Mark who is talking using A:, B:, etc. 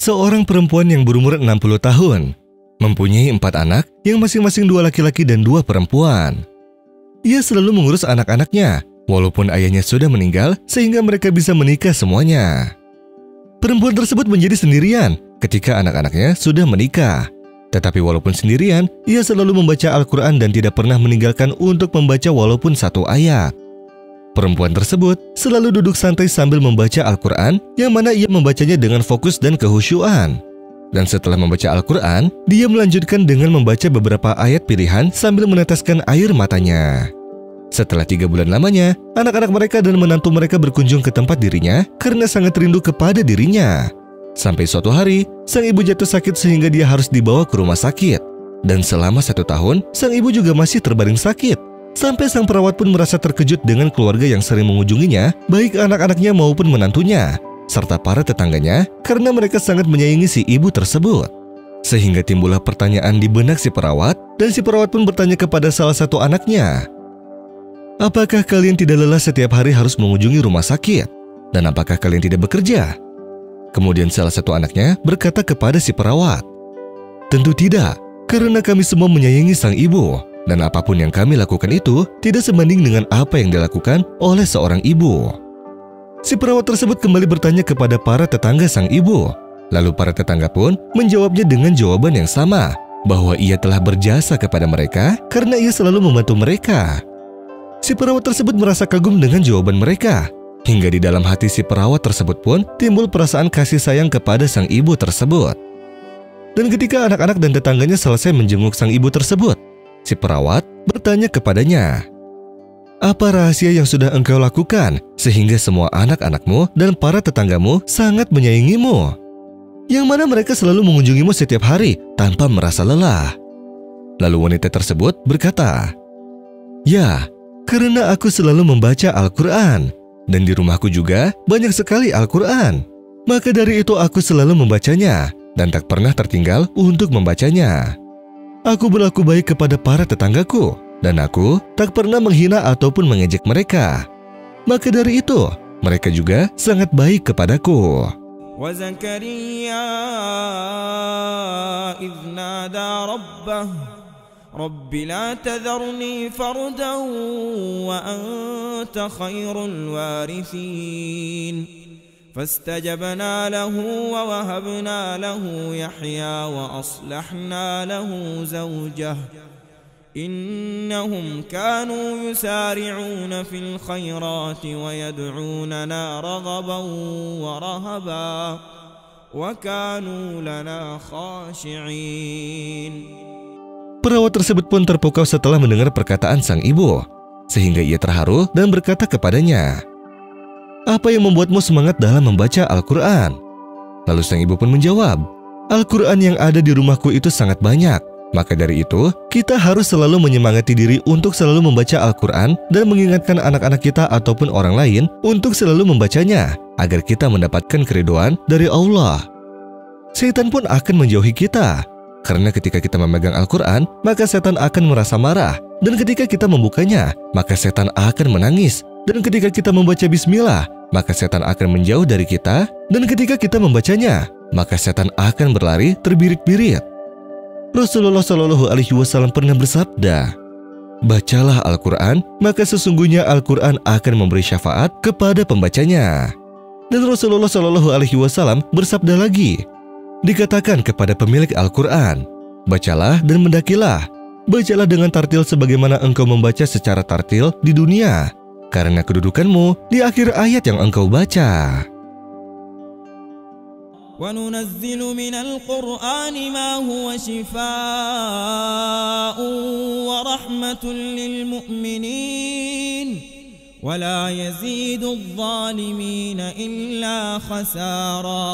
A: seorang perempuan yang berumur 60 tahun, mempunyai 4 anak yang masing-masing 2 laki-laki dan 2 perempuan. Ia selalu mengurus anak-anaknya, walaupun ayahnya sudah meninggal sehingga mereka bisa menikah semuanya. Perempuan tersebut menjadi sendirian ketika anak-anaknya sudah menikah. Tetapi walaupun sendirian, ia selalu membaca Al-Quran dan tidak pernah meninggalkan untuk membaca walaupun 1 ayat. Perempuan tersebut selalu duduk santai sambil membaca Al-Quran, yang mana ia membacanya dengan fokus dan kehusyuan. Dan setelah membaca Al-Quran, dia melanjutkan dengan membaca beberapa ayat pilihan sambil meneteskan air matanya. Setelah 3 bulan lamanya, anak-anak mereka dan menantu mereka berkunjung ke tempat dirinya karena sangat rindu kepada dirinya. Sampai suatu hari, sang ibu jatuh sakit sehingga dia harus dibawa ke rumah sakit. Dan selama 1 tahun, sang ibu juga masih terbaring sakit. Sampai sang perawat pun merasa terkejut dengan keluarga yang sering mengunjunginya, baik anak-anaknya maupun menantunya, serta para tetangganya, karena mereka sangat menyayangi si ibu tersebut. Sehingga timbullah pertanyaan di benak si perawat, dan si perawat pun bertanya kepada salah satu anaknya, "Apakah kalian tidak lelah setiap hari harus mengunjungi rumah sakit? Dan apakah kalian tidak bekerja?" Kemudian salah satu anaknya berkata kepada si perawat, "Tentu tidak, karena kami semua menyayangi sang ibu. Dan apapun yang kami lakukan itu tidak sebanding dengan apa yang dilakukan oleh seorang ibu." Si perawat tersebut kembali bertanya kepada para tetangga sang ibu. Lalu para tetangga pun menjawabnya dengan jawaban yang sama, bahwa ia telah berjasa kepada mereka karena ia selalu membantu mereka. Si perawat tersebut merasa kagum dengan jawaban mereka. Hingga di dalam hati si perawat tersebut pun timbul perasaan kasih sayang kepada sang ibu tersebut. Dan ketika anak-anak dan tetangganya selesai menjenguk sang ibu tersebut, si perawat bertanya kepadanya, "Apa rahasia yang sudah engkau lakukan sehingga semua anak-anakmu dan para tetanggamu sangat menyayangimu, yang mana mereka selalu mengunjungimu setiap hari tanpa merasa lelah?" Lalu wanita tersebut berkata, "Ya, karena aku selalu membaca Al-Quran, dan di rumahku juga banyak sekali Al-Quran. Maka dari itu aku selalu membacanya dan tak pernah tertinggal untuk membacanya. Aku berlaku baik kepada para tetanggaku, dan aku tak pernah menghina ataupun mengejek mereka. Maka dari itu, mereka juga sangat baik kepadaku."
B: وَزَكَرِيَّا إِذْ نَادَى رَبَّهُ رَبِّ لَا تَذَرْنِي فَرْدًا وَأَنْتَ خَيْرُ الْوَارِثِينَ فَاسْتَجَبْنَا لَهُ وَوَهَبْنَا لَهُ يَحْيَى وَأَصْلَحْنَا لَهُ زَوْجَهُ إِنَّهُمْ كَانُوا يُسَارِعُونَ فِي الْخَيْرَاتِ وَيَدْعُونَنَا رَغَبًا وَرَهَبًا وَكَانُوا لَنَا خَاشِعِينَ.
A: Perawat tersebut pun terpukau setelah mendengar perkataan sang ibu, sehingga ia terharu dan berkata kepadanya, "Apa yang membuatmu semangat dalam membaca Al-Quran?" Lalu sang ibu pun menjawab, "Al-Quran yang ada di rumahku itu sangat banyak. Maka dari itu, kita harus selalu menyemangati diri untuk selalu membaca Al-Quran dan mengingatkan anak-anak kita ataupun orang lain untuk selalu membacanya, agar kita mendapatkan keridhaan dari Allah. Setan pun akan menjauhi kita, karena ketika kita memegang Al-Quran, maka setan akan merasa marah. Dan ketika kita membukanya, maka setan akan menangis. Dan ketika kita membaca bismillah, maka setan akan menjauh dari kita. Dan ketika kita membacanya, maka setan akan berlari terbirit-birit." Rasulullah Shallallahu Alaihi Wasallam pernah bersabda, "Bacalah Al-Quran, maka sesungguhnya Al-Quran akan memberi syafaat kepada pembacanya." Dan Rasulullah Shallallahu Alaihi Wasallam bersabda lagi, dikatakan kepada pemilik Al-Quran, "Bacalah dan mendakilah. Bacalah dengan tartil sebagaimana engkau membaca secara tartil di dunia, karena kedudukanmu di akhir ayat yang engkau baca."
B: وَنُنَزِّلُ مِنَ الْقُرْآنِ مَا هُوَ شِفَاءٌ وَرَحْمَةٌ لِّلْمُؤْمِنِينَ وَلَا يَزِيدُ الظَّالِمِينَ إِلَّا خَسَارًا.